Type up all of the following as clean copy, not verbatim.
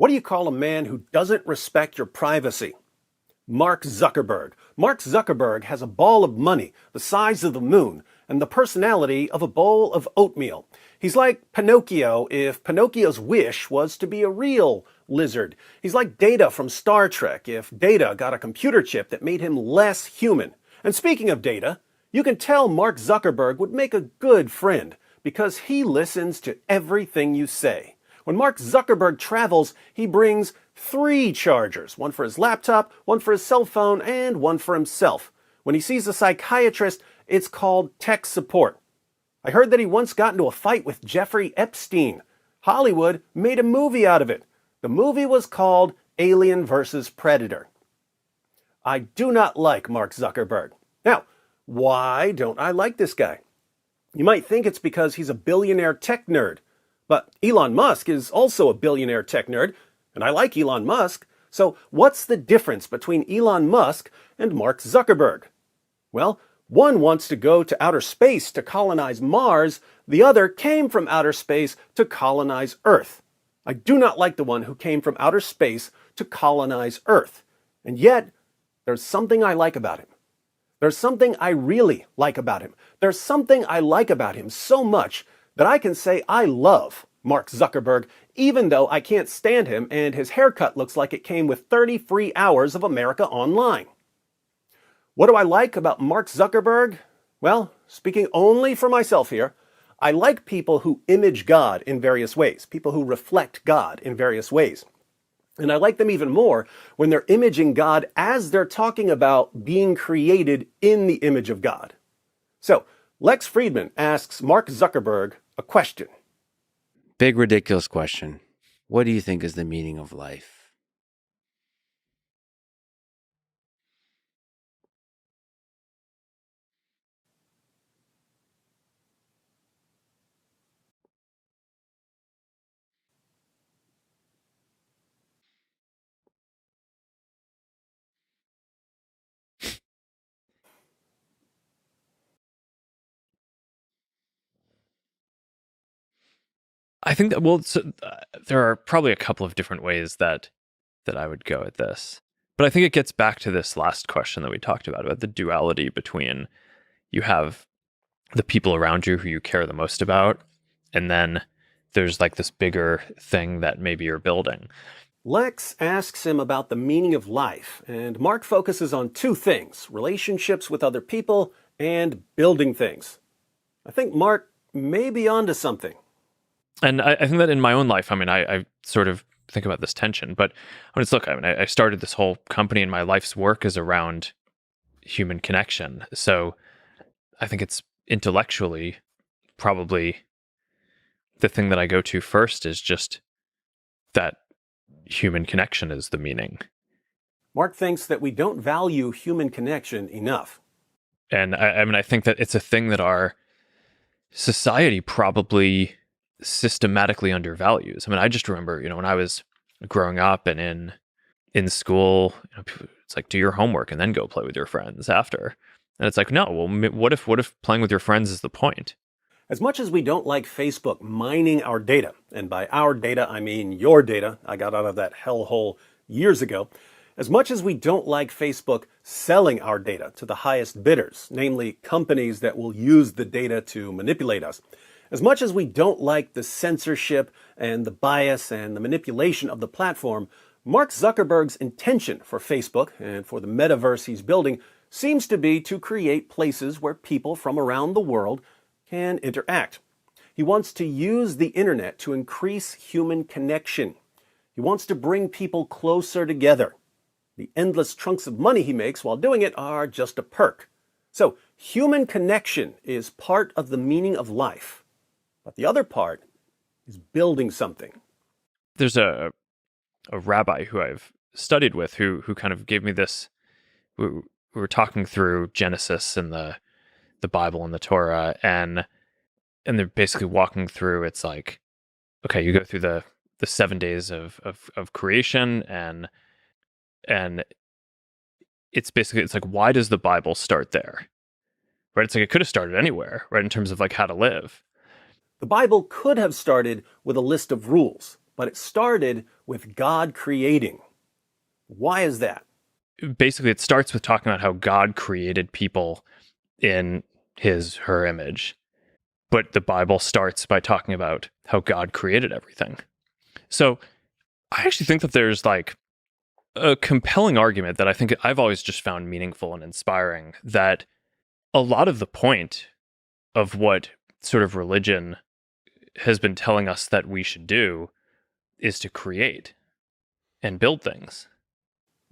What do you call a man who doesn't respect your privacy? Mark Zuckerberg. Mark Zuckerberg has a ball of money the size of the moon and the personality of a bowl of oatmeal. He's like Pinocchio if Pinocchio's wish was to be a real lizard. He's like Data from Star Trek if Data got a computer chip that made him less human. And speaking of Data, you can tell Mark Zuckerberg would make a good friend because he listens to everything you say. When Mark Zuckerberg travels, he brings 3 chargers, one for his laptop, one for his cell phone, and one for himself. When he sees a psychiatrist, it's called tech support. I heard that he once got into a fight with Jeffrey Epstein. Hollywood made a movie out of it. The movie was called Alien vs. Predator. I do not like Mark Zuckerberg. Now, why don't I like this guy? You might think it's because he's a billionaire tech nerd. But Elon Musk is also a billionaire tech nerd, and I like Elon Musk. So what's the difference between Elon Musk and Mark Zuckerberg? Well, one wants to go to outer space to colonize Mars. The other came from outer space to colonize Earth. I do not like the one who came from outer space to colonize Earth. And yet, there's something I like about him. There's something I really like about him. There's something I like about him so much that I can say I love Mark Zuckerberg, even though I can't stand him and his haircut looks like it came with 30 free hours of America Online. What do I like about Mark Zuckerberg? Well, speaking only for myself here, I like people who image God in various ways, people who reflect God in various ways. And I like them even more when they're imaging God as they're talking about being created in the image of God. So, Lex Friedman asks Mark Zuckerberg a question. Big, ridiculous question. What do you think is the meaning of life? I think that, there are probably a couple of different ways that I would go at this. But I think it gets back to this last question that we talked about the duality between you have the people around you who you care the most about, and then there's like this bigger thing that maybe you're building. Lex asks him about the meaning of life, and Mark focuses on 2 things, relationships with other people and building things. I think Mark may be onto something. And I think that in my own life, I sort of think about this tension, but I started this whole company and my life's work is around human connection. So I think it's intellectually probably the thing that I go to first is just that human connection is the meaning. Mark thinks that we don't value human connection enough. And I think that it's a thing that our society probably systematically undervalues. I just remember, when I was growing up and in school, it's like, do your homework and then go play with your friends after. And it's like, no, well, what if playing with your friends is the point? As much as we don't like Facebook mining our data, and by our data, I mean your data, I got out of that hellhole years ago. As much as we don't like Facebook selling our data to the highest bidders, namely companies that will use the data to manipulate us, as much as we don't like the censorship and the bias and the manipulation of the platform, Mark Zuckerberg's intention for Facebook and for the metaverse he's building seems to be to create places where people from around the world can interact. He wants to use the internet to increase human connection. He wants to bring people closer together. The endless chunks of money he makes while doing it are just a perk. So, human connection is part of the meaning of life. But the other part is building something. There's a rabbi who I've studied with who kind of gave me this. We were talking through Genesis and the Bible and the Torah, and they're basically walking through. It's like, okay, you go through the 7 days of creation, and it's like, why does the Bible start there? Right? It's like it could have started anywhere, right? In terms of like how to live. The Bible could have started with a list of rules, but it started with God creating. Why is that? Basically, it starts with talking about how God created people in her image. But the Bible starts by talking about how God created everything. So I actually think that there's like a compelling argument that I think I've always just found meaningful and inspiring, that a lot of the point of what sort of religion has been telling us that we should do is to create and build things.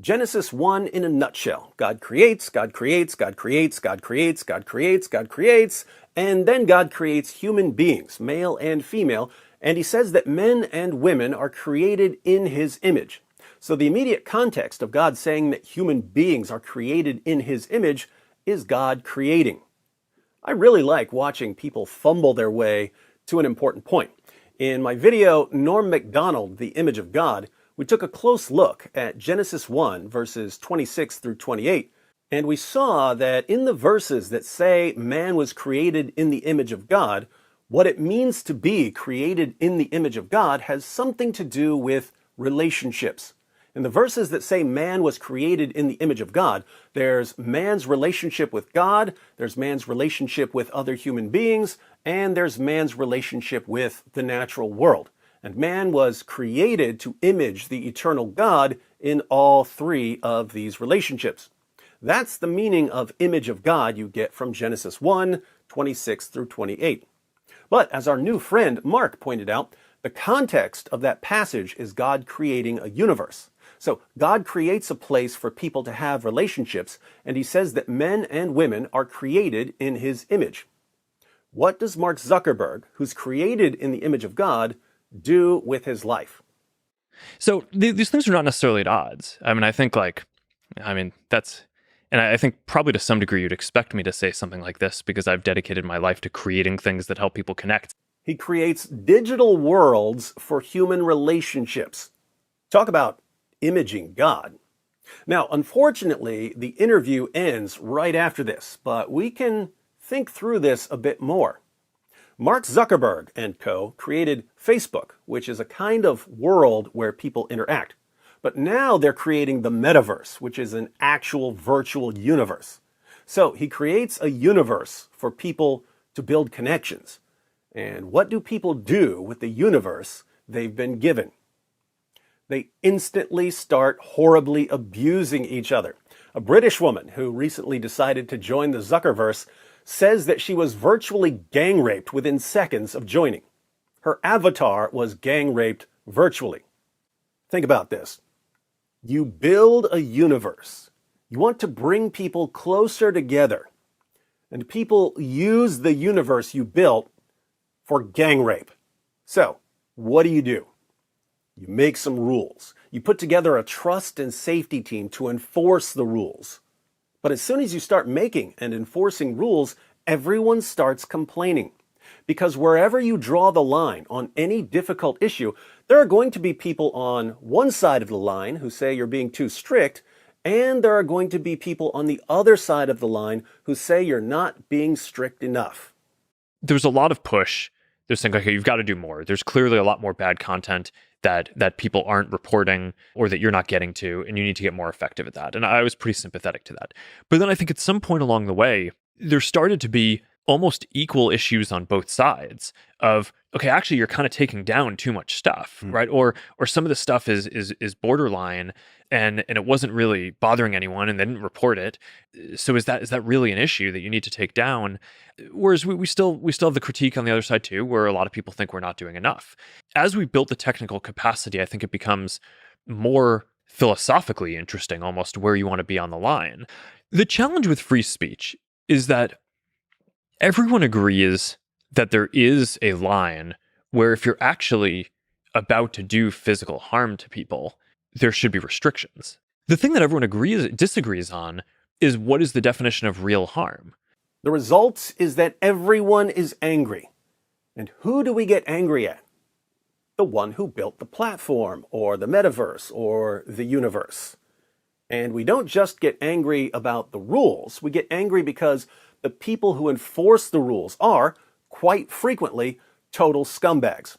Genesis 1 in a nutshell. God creates, God creates, God creates, God creates, God creates, God creates, and then God creates human beings, male and female, and he says that men and women are created in his image. So the immediate context of God saying that human beings are created in his image is God creating. I really like watching people fumble their way to an important point. In my video, Norm Macdonald, the Image of God, we took a close look at Genesis 1, verses 26 through 28, and we saw that in the verses that say man was created in the image of God, what it means to be created in the image of God has something to do with relationships. In the verses that say man was created in the image of God, there's man's relationship with God, there's man's relationship with other human beings, and there's man's relationship with the natural world. And man was created to image the eternal God in all three of these relationships. That's the meaning of image of God you get from Genesis 1, 26 through 28. But as our new friend Mark pointed out, the context of that passage is God creating a universe. So God creates a place for people to have relationships, and he says that men and women are created in his image. What does Mark Zuckerberg, who's created in the image of God, do with his life? So these things are not necessarily at odds. I think that's, and I think probably to some degree you'd expect me to say something like this because I've dedicated my life to creating things that help people connect. He creates digital worlds for human relationships. Talk about imaging God. Now, unfortunately, the interview ends right after this, but we can think through this a bit more. Mark Zuckerberg and co. created Facebook, which is a kind of world where people interact. But now they're creating the metaverse, which is an actual virtual universe. So he creates a universe for people to build connections. And what do people do with the universe they've been given? They instantly start horribly abusing each other. A British woman who recently decided to join the Zuckerverse says that she was virtually gang raped within seconds of joining. Her avatar was gang raped virtually. Think about this. You build a universe. You want to bring people closer together. And people use the universe you built for gang rape. So, what do? You make some rules. You put together a trust and safety team to enforce the rules. But as soon as you start making and enforcing rules, everyone starts complaining. Because wherever you draw the line on any difficult issue, there are going to be people on one side of the line who say you're being too strict, and there are going to be people on the other side of the line who say you're not being strict enough. There's a lot of push. There's things like, okay, you've got to do more. There's clearly a lot more bad content that people aren't reporting or that you're not getting to, and you need to get more effective at that. And I was pretty sympathetic to that. But then I think at some point along the way, there started to be almost equal issues on both sides of, okay, actually you're kind of taking down too much stuff, right? Or some of the stuff is borderline and it wasn't really bothering anyone and they didn't report it. So is that really an issue that you need to take down? Whereas we still have the critique on the other side too, where a lot of people think we're not doing enough. As we built the technical capacity, I think it becomes more philosophically interesting almost where you want to be on the line. The challenge with free speech is that everyone agrees that there is a line where if you're actually about to do physical harm to people, there should be restrictions. The thing that everyone disagrees on is what is the definition of real harm? The result is that everyone is angry. And who do we get angry at? The one who built the platform, or the metaverse, or the universe. And we don't just get angry about the rules, we get angry because the people who enforce the rules are, quite frequently, total scumbags.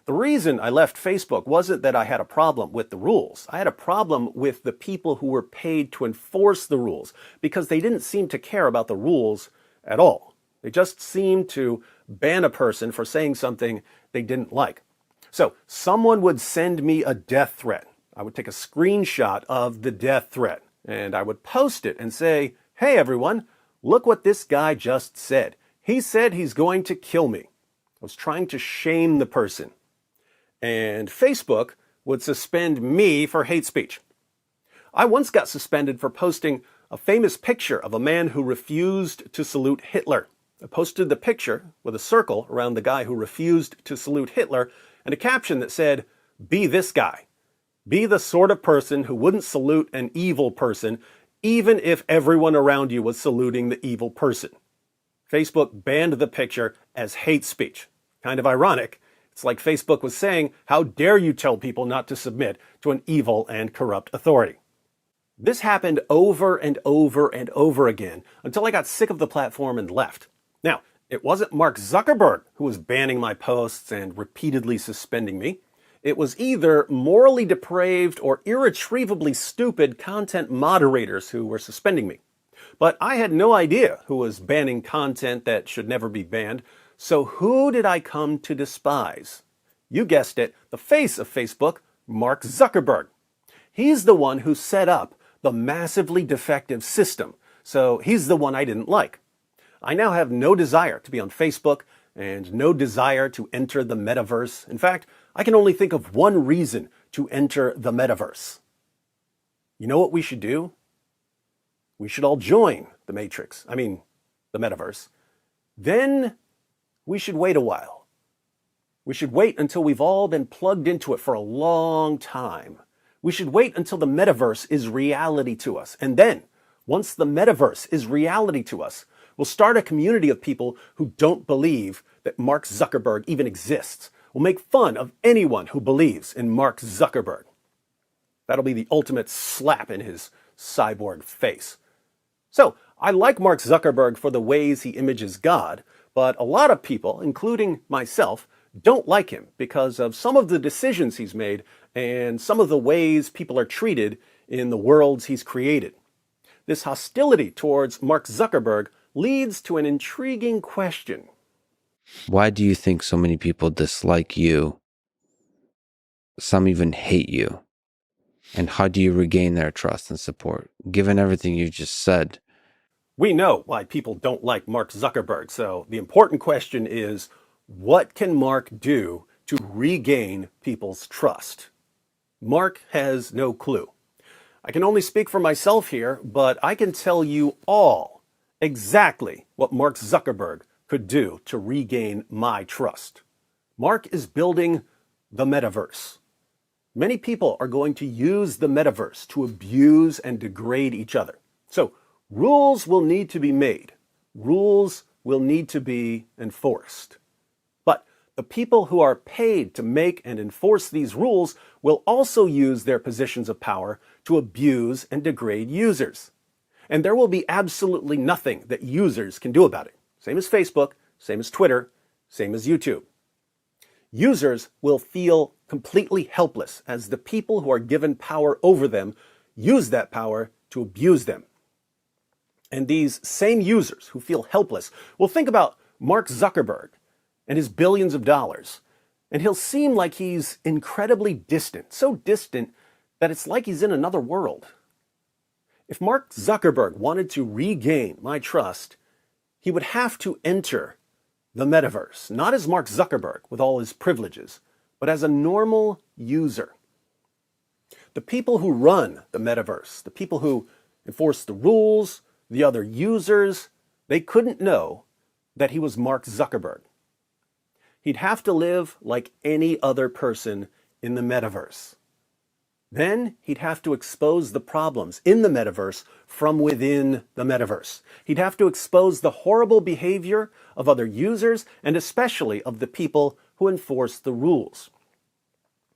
The reason I left Facebook wasn't that I had a problem with the rules. I had a problem with the people who were paid to enforce the rules because they didn't seem to care about the rules at all. They just seemed to ban a person for saying something they didn't like. So someone would send me a death threat. I would take a screenshot of the death threat and I would post it and say, "Hey everyone, look what this guy just said. He said he's going to kill me." I was trying to shame the person. And Facebook would suspend me for hate speech. I once got suspended for posting a famous picture of a man who refused to salute Hitler. I posted the picture with a circle around the guy who refused to salute Hitler and a caption that said, "Be this guy. Be the sort of person who wouldn't salute an evil person, even if everyone around you was saluting the evil person." Facebook banned the picture as hate speech. Kind of ironic. It's like Facebook was saying, how dare you tell people not to submit to an evil and corrupt authority? This happened over and over and over again until I got sick of the platform and left. Now, it wasn't Mark Zuckerberg who was banning my posts and repeatedly suspending me. It was either morally depraved or irretrievably stupid content moderators who were suspending me. But I had no idea who was banning content that should never be banned. So who did I come to despise? You guessed it, the face of Facebook, Mark Zuckerberg. He's the one who set up the massively defective system, so he's the one I didn't like. I now have no desire to be on Facebook and no desire to enter the metaverse. In fact, I can only think of one reason to enter the metaverse. You know what we should do? We should all join the the metaverse. Then we should wait a while. We should wait until we've all been plugged into it for a long time. We should wait until the metaverse is reality to us. And then, once the metaverse is reality to us, we'll start a community of people who don't believe that Mark Zuckerberg even exists. We'll make fun of anyone who believes in Mark Zuckerberg. That'll be the ultimate slap in his cyborg face. So, I like Mark Zuckerberg for the ways he images God, but a lot of people, including myself, don't like him because of some of the decisions he's made and some of the ways people are treated in the worlds he's created. This hostility towards Mark Zuckerberg leads to an intriguing question. Why do you think so many people dislike you? Some even hate you. And how do you regain their trust and support? Given everything you just said, We know why people don't like Mark Zuckerberg, so the important question is, what can Mark do to regain people's trust? Mark has no clue. I can only speak for myself here, but I can tell you all exactly what Mark Zuckerberg could do to regain my trust. Mark is building the metaverse. Many people are going to use the metaverse to abuse and degrade each other. So, rules will need to be made. Rules will need to be enforced. But the people who are paid to make and enforce these rules will also use their positions of power to abuse and degrade users. And there will be absolutely nothing that users can do about it. Same as Facebook, same as Twitter, same as YouTube. Users will feel completely helpless as the people who are given power over them use that power to abuse them. And these same users who feel helpless will think about Mark Zuckerberg and his billions of dollars, and he'll seem like he's incredibly distant, so distant that it's like he's in another world. If Mark Zuckerberg wanted to regain my trust, he would have to enter the metaverse, not as Mark Zuckerberg with all his privileges, but as a normal user. The people who run the metaverse, the people who enforce the rules, the other users, they couldn't know that he was Mark Zuckerberg. He'd have to live like any other person in the metaverse. Then he'd have to expose the problems in the metaverse from within the metaverse. He'd have to expose the horrible behavior of other users and especially of the people who enforce the rules.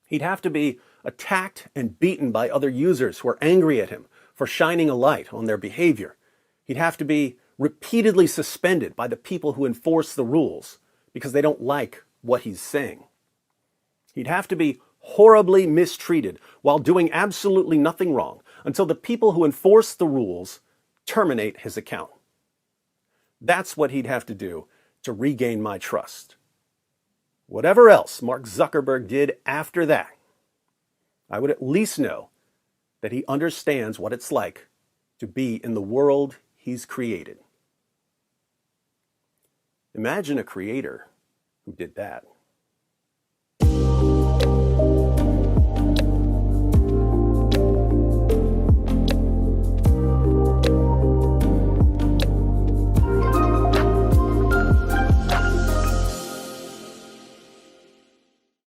He'd have to be attacked and beaten by other users who are angry at him for shining a light on their behavior. He'd have to be repeatedly suspended by the people who enforce the rules because they don't like what he's saying. He'd have to be horribly mistreated while doing absolutely nothing wrong until the people who enforce the rules terminate his account. That's what he'd have to do to regain my trust. Whatever else Mark Zuckerberg did after that, I would at least know that he understands what it's like to be in the world he's created. Imagine a creator who did that.